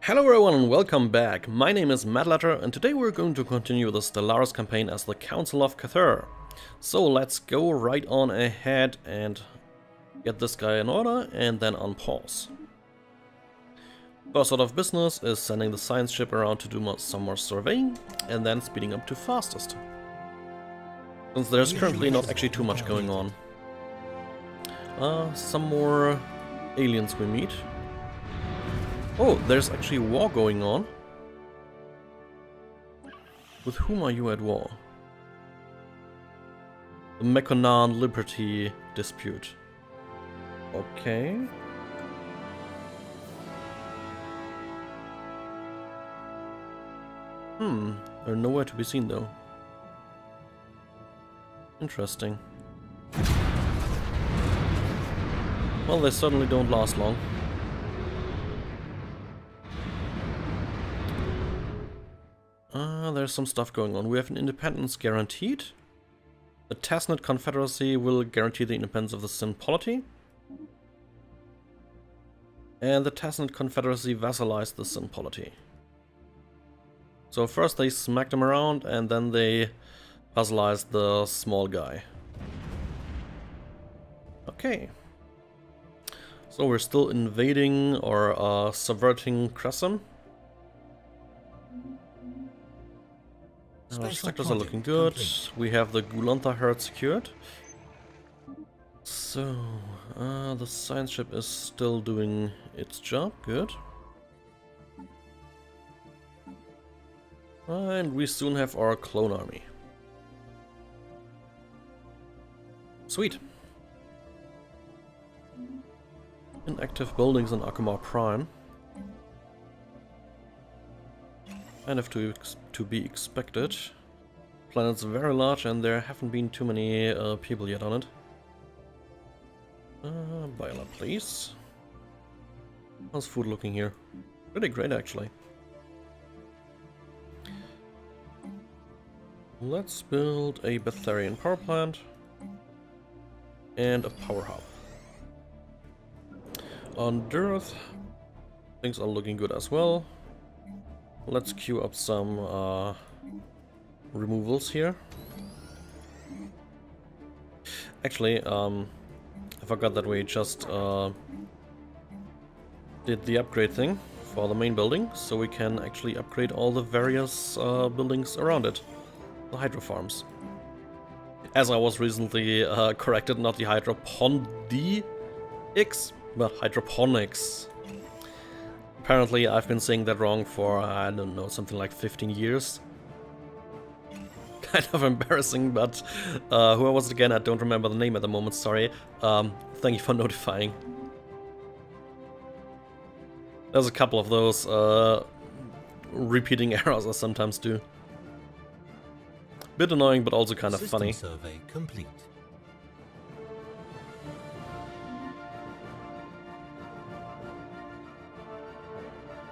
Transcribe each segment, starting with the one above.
Hello everyone and welcome back. My name is MadLatter and today we're going to continue the Stellaris campaign as the Council of Cathur. So let's go right on ahead and get this guy in order and then on pause. First order of business is sending the science ship around to do some more surveying and then speeding up to fastest. Since there's currently not actually too much going on. Some more aliens we meet. Oh, there's actually war going on. With whom are you at war? The Mechonan Liberty dispute. Okay. They're nowhere to be seen though. Interesting. Well, they certainly don't last long. There's some stuff going on. We have an independence guaranteed. The Tasnet Confederacy will guarantee the independence of the Sin polity. And the Tasnet Confederacy vassalized the Sin polity. So first they smacked them around and then they vassalized the small guy. Okay. So we're still invading or subverting Crescent. Our sectors are looking good. Complete. We have the Gulantha herd secured. So, the science ship is still doing its job. Good. And we soon have our clone army. Sweet. Inactive buildings in Akamar Prime. Kind of to be expected. Planet's very large and there haven't been too many people yet on it. Viola, please. How's food looking here? Pretty great, actually. Let's build a Betharian power plant and a power hub. On Durth, things are looking good as well. Let's queue up some removals here. Actually, I forgot that we just did the upgrade thing for the main building, so we can actually upgrade all the various buildings around it. The hydro farms. As I was recently corrected, not the hydroponics, but hydroponics. Apparently I've been saying that wrong for, I don't know, something like 15 years. Kind of embarrassing, but who was it again? I don't remember the name at the moment, sorry. Thank you for notifying. There's a couple of those repeating errors I sometimes do. Bit annoying, but also kind of funny. Survey complete.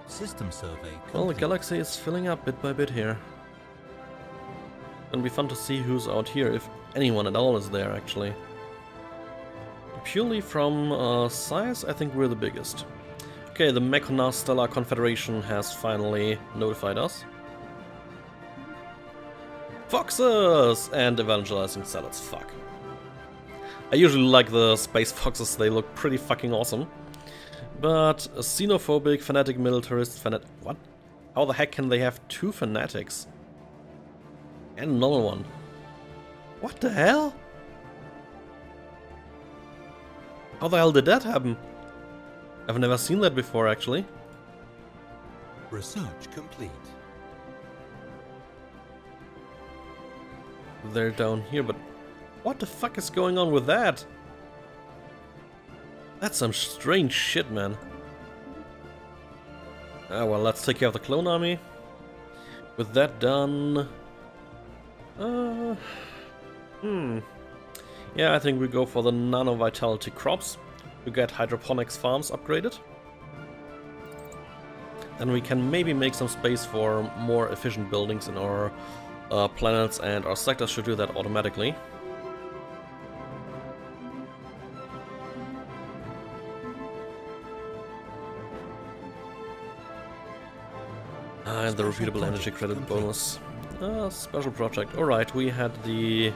System survey complete. Well, the galaxy is filling up bit by bit here. It'll be fun to see who's out here, if anyone at all is there, actually. Purely from size, I think we're the biggest. Okay, the Mechonan Stellar Confederation has finally notified us. Foxes! And evangelizing salads, fuck. I usually like the space foxes, they look pretty fucking awesome. But a xenophobic, fanatic militarist, what? How the heck can they have two fanatics? And another one. What the hell? How the hell did that happen? I've never seen that before, actually. Research complete. They're down here, but what the fuck is going on with that? That's some strange shit, man. Well, let's take care of the clone army. With that done... Yeah, I think we go for the nano-vitality crops to get hydroponics farms upgraded. Then we can maybe make some space for more efficient buildings in our planets, and our sectors should do that automatically. And the repeatable energy credit bonus. Special project. Alright, we had the...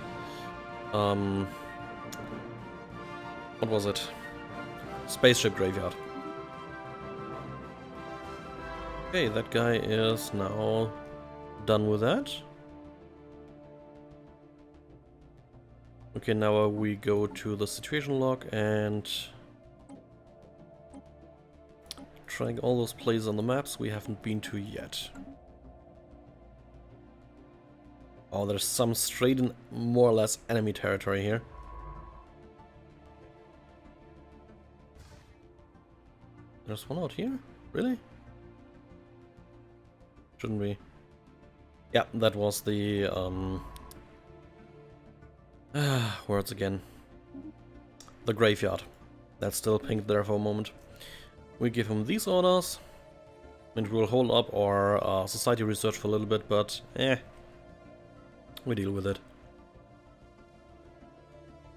what was it? Spaceship graveyard. Okay, that guy is now done with that. Okay, now we go to the situation log and trying all those places on the maps we haven't been to yet. Oh, there's some straight in more or less enemy territory here. There's one out here? Really? Shouldn't we? Yeah, that was the words again. The graveyard. That's still pinged there for a moment. We give him these orders, and we'll hold up our society research for a little bit, but we deal with it.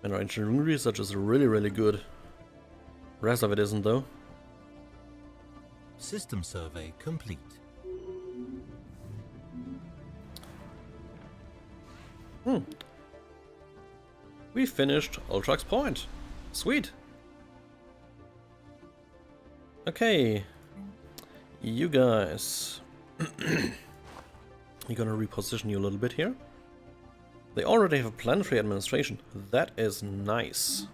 And our engineering research is really, really good. The rest of it isn't, though. System survey complete. We finished Ultrax Point. Sweet. Okay. You guys. You're gonna reposition you a little bit here. They already have a planetary administration. That is nice.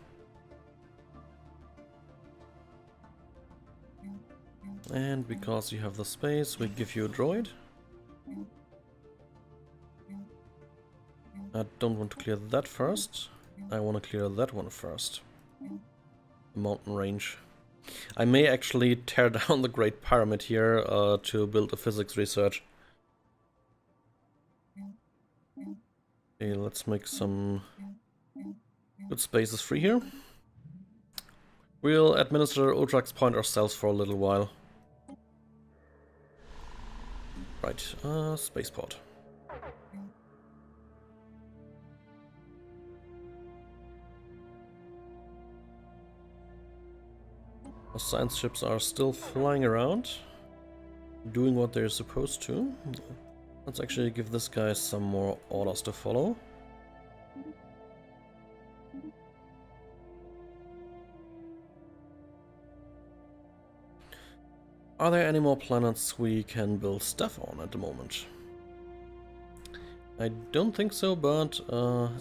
And because you have the space, we give you a droid. I don't want to clear that first. I want to clear that one first. The mountain range. I may actually tear down the Great Pyramid here to build a physics research. Okay, let's make some good spaces free here. We'll administer Ultrax Point ourselves for a little while. Right, spaceport. Our science ships are still flying around, doing what they're supposed to. Let's actually give this guy some more orders to follow. Are there any more planets we can build stuff on at the moment? I don't think so, but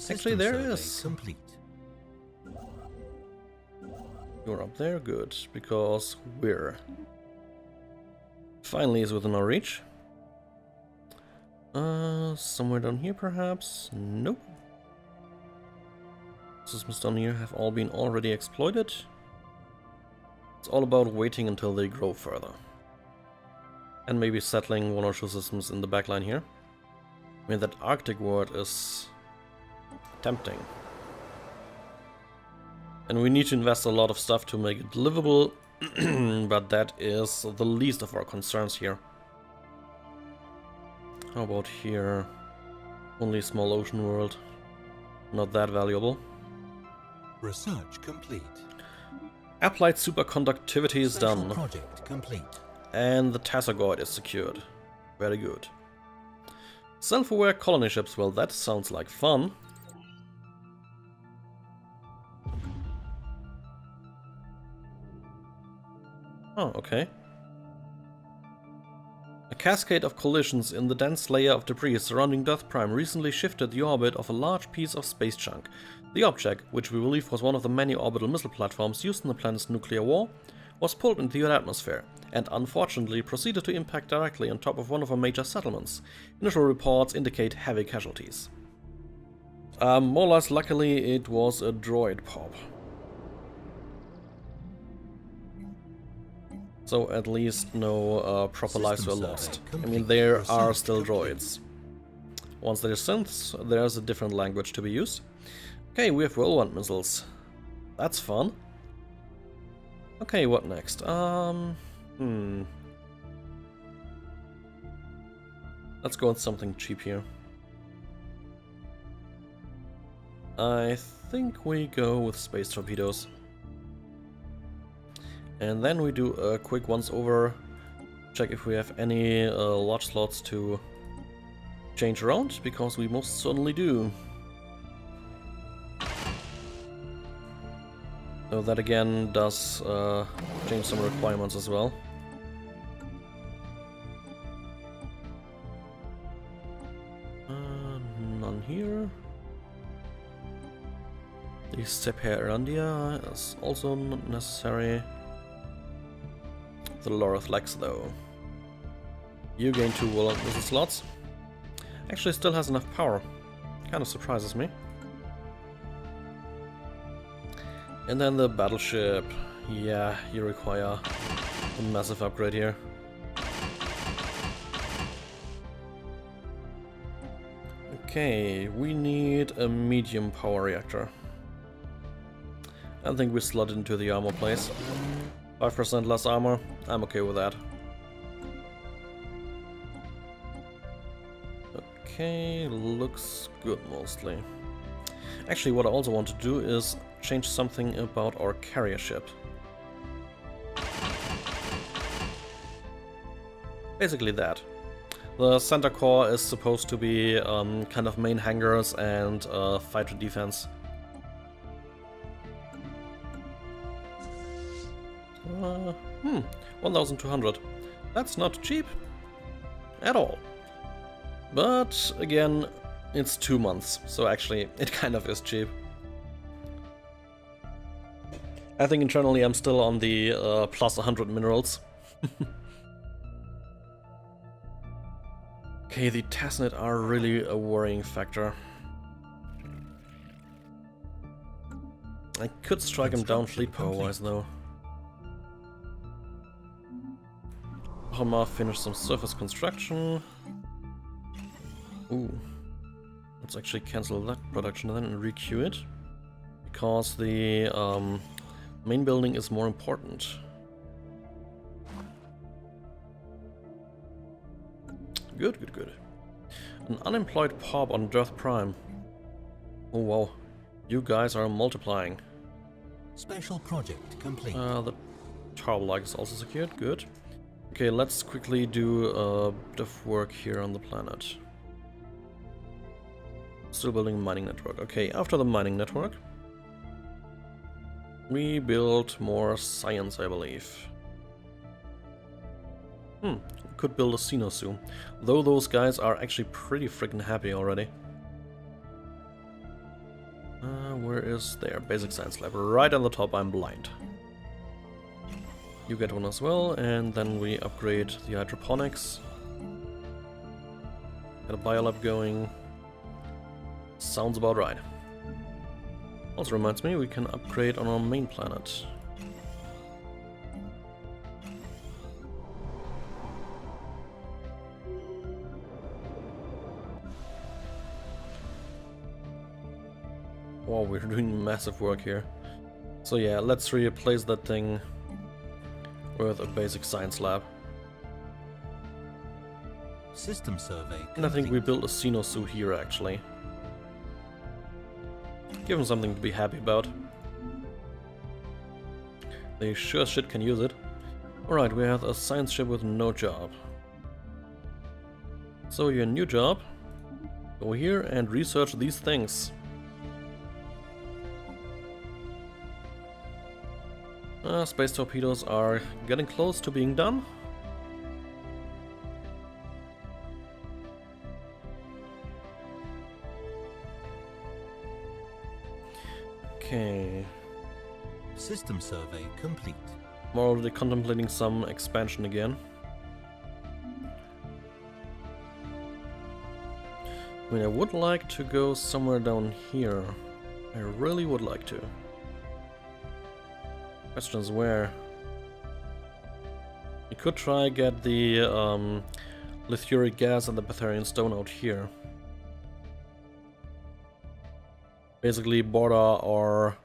actually there is. Complete. You're up there, good, because we're finally is within our reach. Somewhere down here perhaps? Nope. Systems down here have all been already exploited. It's all about waiting until they grow further. And maybe settling one or two systems in the backline here. I mean, that Arctic world is tempting. And we need to invest a lot of stuff to make it livable, but that is the least of our concerns here. How about here? Only a small ocean world. Not that valuable. Research complete. Applied superconductivity is Special done. Project complete. And the Tassagoid is secured. Very good. Self-aware colony ships, well, that sounds like fun. Oh, okay. A cascade of collisions in the dense layer of debris surrounding Death Prime recently shifted the orbit of a large piece of space junk. The object, which we believe was one of the many orbital missile platforms used in the planet's nuclear war, was pulled into the atmosphere, and unfortunately proceeded to impact directly on top of one of our major settlements. Initial reports indicate heavy casualties. More or less luckily it was a droid pop. So at least no proper lives were lost. I mean, there are still droids. Once they're synths, there's a different language to be used. Okay, we have whirlwind missiles. That's fun. Okay, what next? Let's go with something cheap here. I think we go with space torpedoes. And then we do a quick once over check if we have any large slots to change around, because we most certainly do. So that again does change some requirements as well. None here. The Separandia is also not necessary. The Loreth Lex though. You gain 2 wizard slots. Actually still has enough power. Kind of surprises me. And then the battleship. Yeah, you require a massive upgrade here. Okay, we need a medium power reactor. I think we slot it into the armor place. 5% less armor, I'm okay with that. Okay, looks good mostly. Actually, what I also want to do is change something about our carrier ship. Basically that. The center core is supposed to be kind of main hangars and fighter defense. 1,200. That's not cheap at all. But again, it's 2 months, so actually it kind of is cheap. I think internally I'm still on the plus 100 minerals. Okay, the Tasnet are really a worrying factor. I could strike him down fleet power wise though. Hamar finished some surface construction. Ooh. Let's actually cancel that production then and requeue it. Because the main building is more important. Good, good, good. An unemployed pop on Death Prime. Oh wow. You guys are multiplying. Special project complete. The tower like is also secured. Good. Okay, let's quickly do a bit of work here on the planet. Still building a mining network. Okay, after the mining network, we build more science, I believe. Could build a Xenosu. Though those guys are actually pretty freaking happy already. Where is their basic science lab? Right on the top, I'm blind. You get one as well, and then we upgrade the hydroponics. Get a biolab going. Sounds about right. Also reminds me, we can upgrade on our main planet. Wow, we're doing massive work here. So yeah, let's replace that thing with a basic science lab. System survey complete. And I think we built a Xenosu here actually. Give him something to be happy about. They sure as shit can use it. Alright, we have a science ship with no job. So your new job, go here and research these things. Space torpedoes are getting close to being done. Okay. System survey complete. I'm already contemplating some expansion again. I mean, I would like to go somewhere down here. I really would like to. Question is where? You could try get the lithuric gas and the Betharian stone out here. Basically border or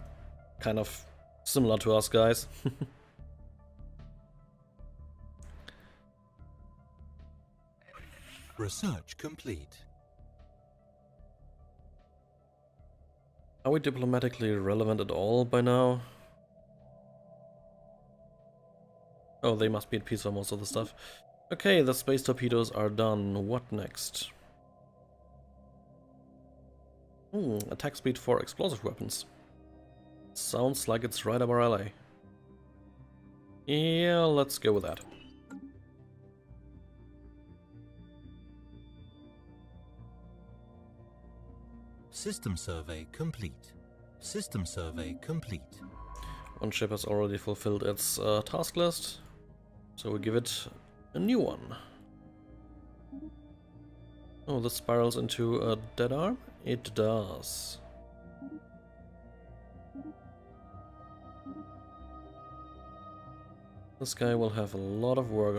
kind of similar to us guys. Research complete. Are we diplomatically relevant at all by now? Oh, they must be at peace for most of the stuff. Okay, the space torpedoes are done. What next? Attack speed for explosive weapons. Sounds like it's right up our alley. Yeah, let's go with that. System survey complete. System survey complete. One ship has already fulfilled its task list, so we give it a new one. Oh, this spirals into a dead arm? It does. This guy will have a lot of work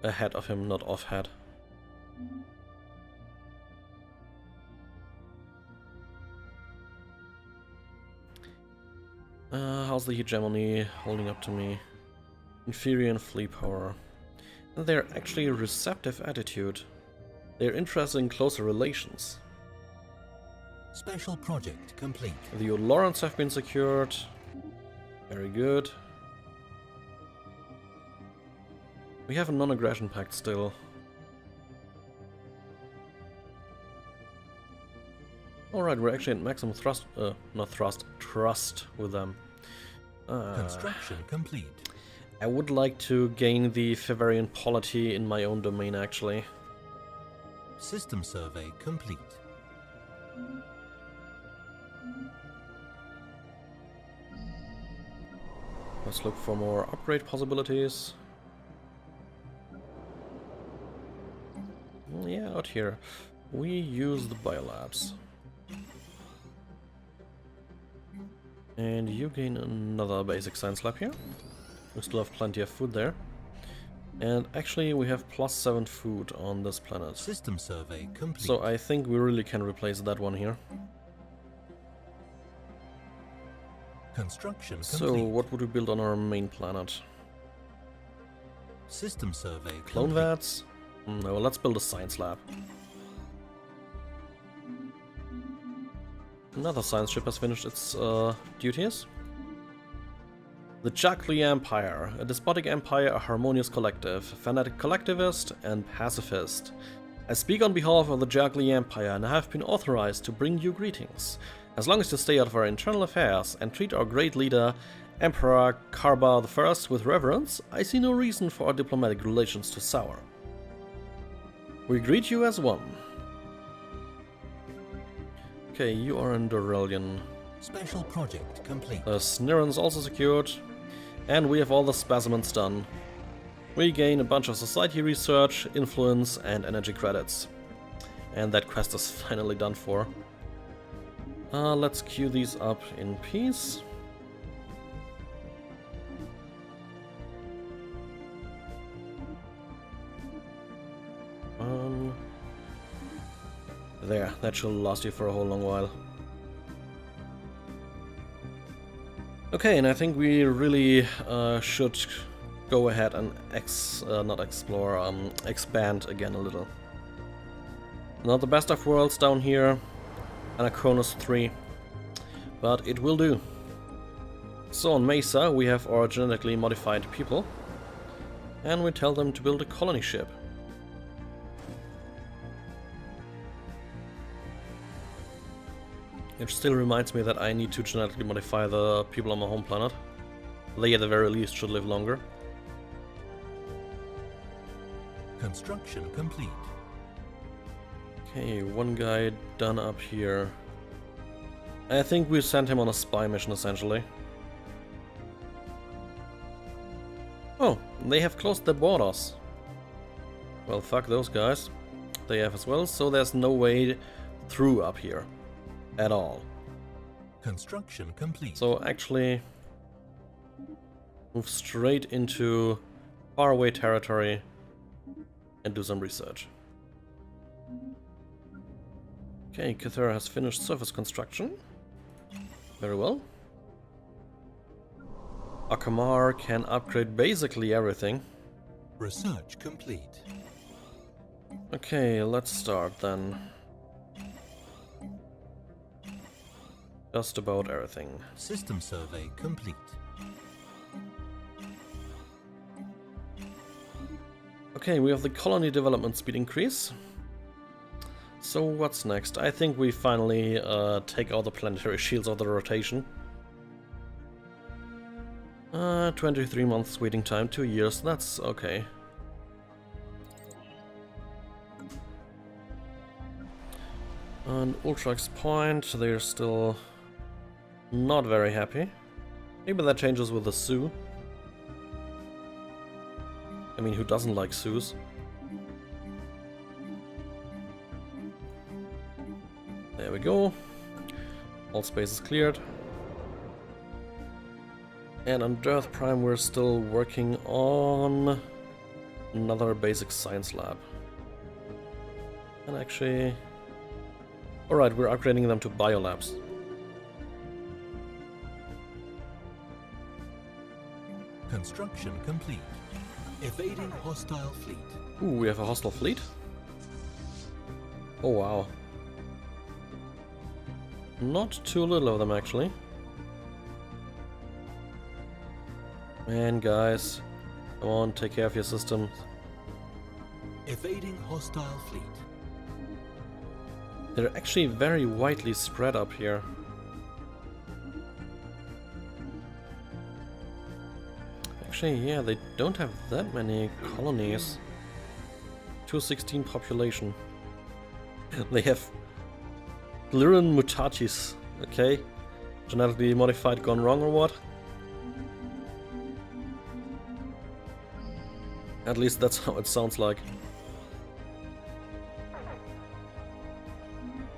ahead of him, not off head. How's the hegemony holding up to me? Inferior in fleet power. And they're actually a receptive attitude. They're interested in closer relations. Special project complete. The Lawrence have been secured. Very good. We have a non-aggression pact still. Alright, we're actually at maximum trust with them. Construction complete. I would like to gain the Favarian polity in my own domain, actually. System survey complete. Let's look for more upgrade possibilities. Yeah, out here. We use the biolabs. And you gain another basic science lab here. We still have plenty of food there. And actually we have +7 food on this planet. System survey complete. So I think we really can replace that one here. Construction complete. So what would we build on our main planet? System survey Clone complete. vats? No, let's build a science lab. Another science ship has finished its duties. The Jacli Empire, a despotic empire, a harmonious collective, fanatic collectivist, and pacifist. I speak on behalf of the Jacli Empire and have been authorized to bring you greetings. As long as you stay out of our internal affairs and treat our great leader, Emperor Karba I, with reverence, I see no reason for our diplomatic relations to sour. We greet you as one. Okay, you are in Dorelion. Special project complete. The Sniren's also secured. And we have all the specimens done. We gain a bunch of society research, influence, and energy credits. And that quest is finally done for. Let's queue these up in peace. There, that should last you for a whole long while. Okay, and I think we really should go ahead and expand again a little. Not the best of worlds down here, Anachronos 3, but it will do. So on Mesa we have our genetically modified people, and we tell them to build a colony ship. It still reminds me that I need to genetically modify the people on my home planet. They at the very least should live longer. Construction complete. Okay, one guy done up here. I think we sent him on a spy mission essentially. Oh, they have closed their borders. Well, fuck those guys. They have as well, so there's no way through up here. At all. Construction complete. So actually move straight into faraway territory and do some research. Okay, Cathera has finished surface construction. Very well. Akamar can upgrade basically everything. Research complete. Okay, let's start then. Just about everything. System survey complete. Okay, we have the colony development speed increase. So what's next? I think we finally take out the planetary shields of the rotation. 23 months waiting time, 2 years, that's okay. And Ultrax Point, they're still not very happy. Maybe that changes with the Sioux. I mean, who doesn't like Sioux? There we go. All space is cleared. And on Earth Prime we're still working on another basic science lab. And actually... Alright, we're upgrading them to biolabs. Construction complete. Evading hostile fleet. Ooh, we have a hostile fleet? Oh wow. Not too little of them actually. Man, guys, come on, take care of your systems. Evading hostile fleet. They're actually very widely spread up here. Actually, yeah, they don't have that many colonies. 216 population. They have Glirin mutatis, okay? Genetically modified gone wrong or what? At least that's how it sounds like.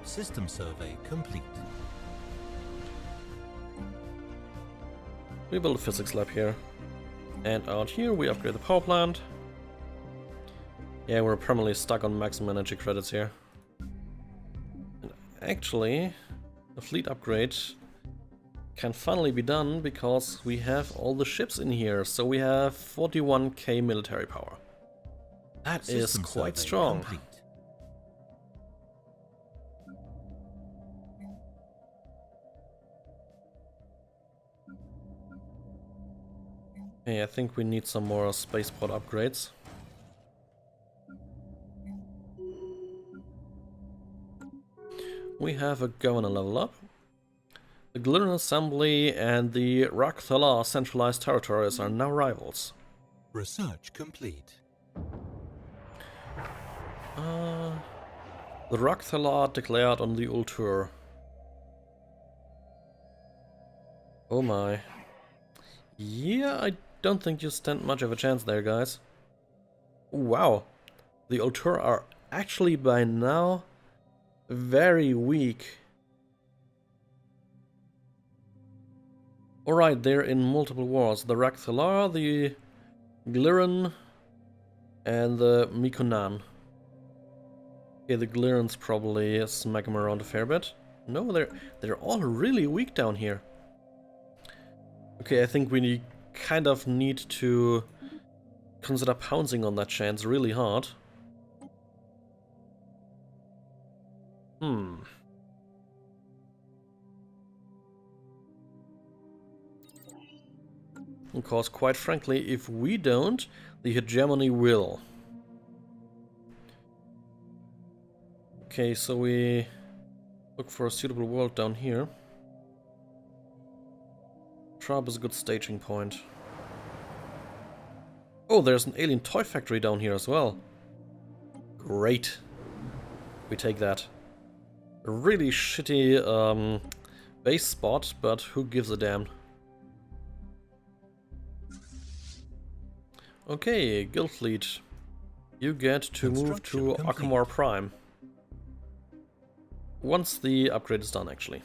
System survey complete. We build a physics lab here. And out here we upgrade the power plant. Yeah, we're permanently stuck on maximum energy credits here. And actually, the fleet upgrade can finally be done because we have all the ships in here. So we have 41k military power. That is quite strong. Complete. Okay, I think we need some more spaceport upgrades. We have a governor level up. The Glirin Assembly and the Rak'Thalar centralized territories are now rivals. Research complete. The Rak'Thalar declared on the Ultur. Oh my. Yeah, I don't think you stand much of a chance there, guys. Wow. The Ultur are actually by now very weak. Alright, they're in multiple wars. The Rak'Thalar, the Glirin, and the Mikonan. Okay, the Glirin's probably smack them around a fair bit. No, they're all really weak down here. Okay, I think we kind of need to consider pouncing on that chance really hard. Because, quite frankly, if we don't, the hegemony will. Okay, so we look for a suitable world down here. Trab is a good staging point. Oh, there's an alien toy factory down here as well. Great. We take that. A really shitty base spot, but who gives a damn? Okay, Guild Fleet. You get to move to Akamar Prime. Once the upgrade is done, actually.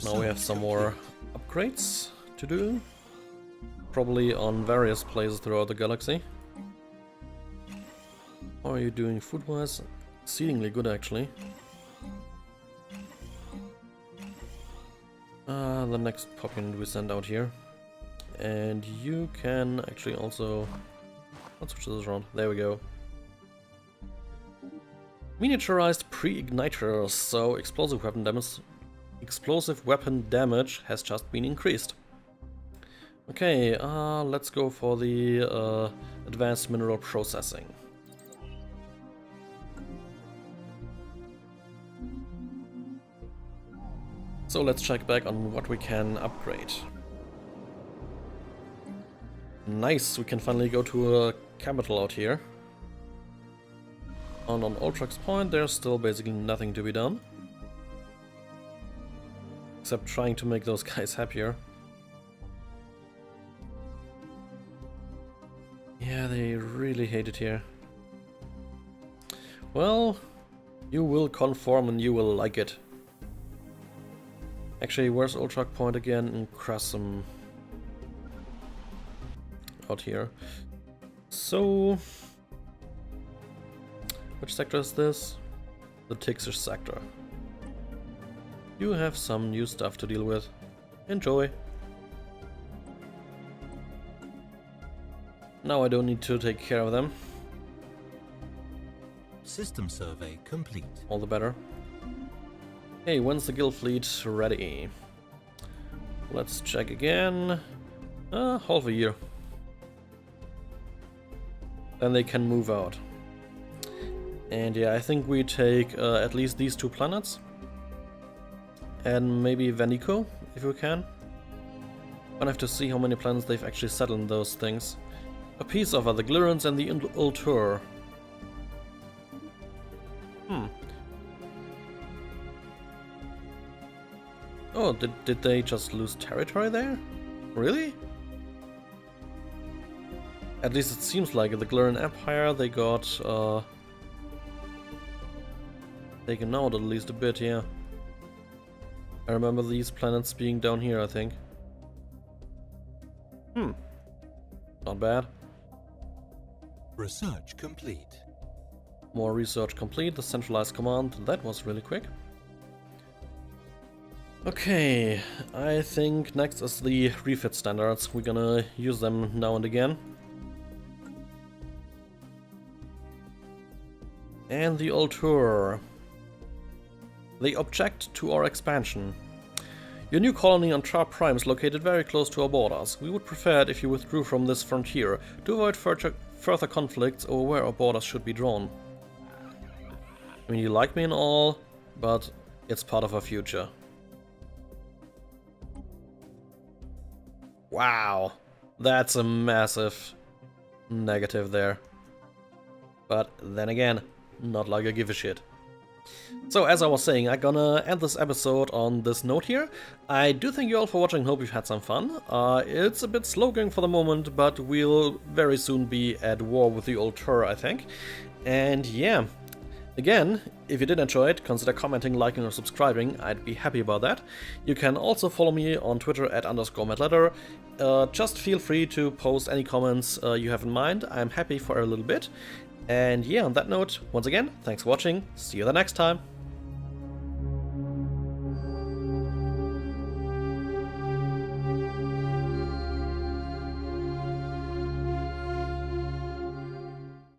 Now we have some more upgrades to do. Probably on various places throughout the galaxy. How are you doing food-wise? Exceedingly good, actually. The next pop unit we send out here. And you can actually also... Let's switch this around. There we go. Miniaturized pre-igniters, so explosive weapon damage has just been increased. Okay, let's go for the advanced mineral processing. So let's check back on what we can upgrade. Nice, we can finally go to a capital out here. And on Ultrax Point there's still basically nothing to be done. Except trying to make those guys happier. Yeah, they really hate it here. Well, you will conform and you will like it. Actually, where's Ultrax Point again? In Krasum. Out here. So, which sector is this? The Tixer sector. You have some new stuff to deal with. Enjoy. Now I don't need to take care of them. System survey complete. All the better. Hey, when's the guild fleet ready? Let's check again. Half a year. Then they can move out. And yeah, I think we take at least these 2 planets. And maybe Venico, if we can. I'll have to see how many planets they've actually settled in those things. A peace offer, the Glirans and the Ultur. Oh, did they just lose territory there? Really? At least it seems like it. The Gliran Empire, they got taken out at least a bit, yeah. I remember these planets being down here, I think. Not bad. Research complete. More research complete. The centralized command, that was really quick. Okay, I think next is the refit standards. We're gonna use them now and again. And the Ultur. They object to our expansion. Your new colony on Char Prime is located very close to our borders. We would prefer it if you withdrew from this frontier to avoid further conflicts over where our borders should be drawn. I mean, you like me and all, but it's part of our future. Wow, that's a massive negative there. But then again, not like I give a shit. So as I was saying, I'm gonna end this episode on this note here. I do thank you all for watching, hope you've had some fun. It's a bit slow going for the moment, but we'll very soon be at war with the Ultur, I think. And yeah, again, if you did enjoy it, consider commenting, liking or subscribing, I'd be happy about that. You can also follow me on Twitter at _MattLetter. Just feel free to post any comments you have in mind, I'm happy for a little bit. And yeah, on that note, once again, thanks for watching, see you the next time.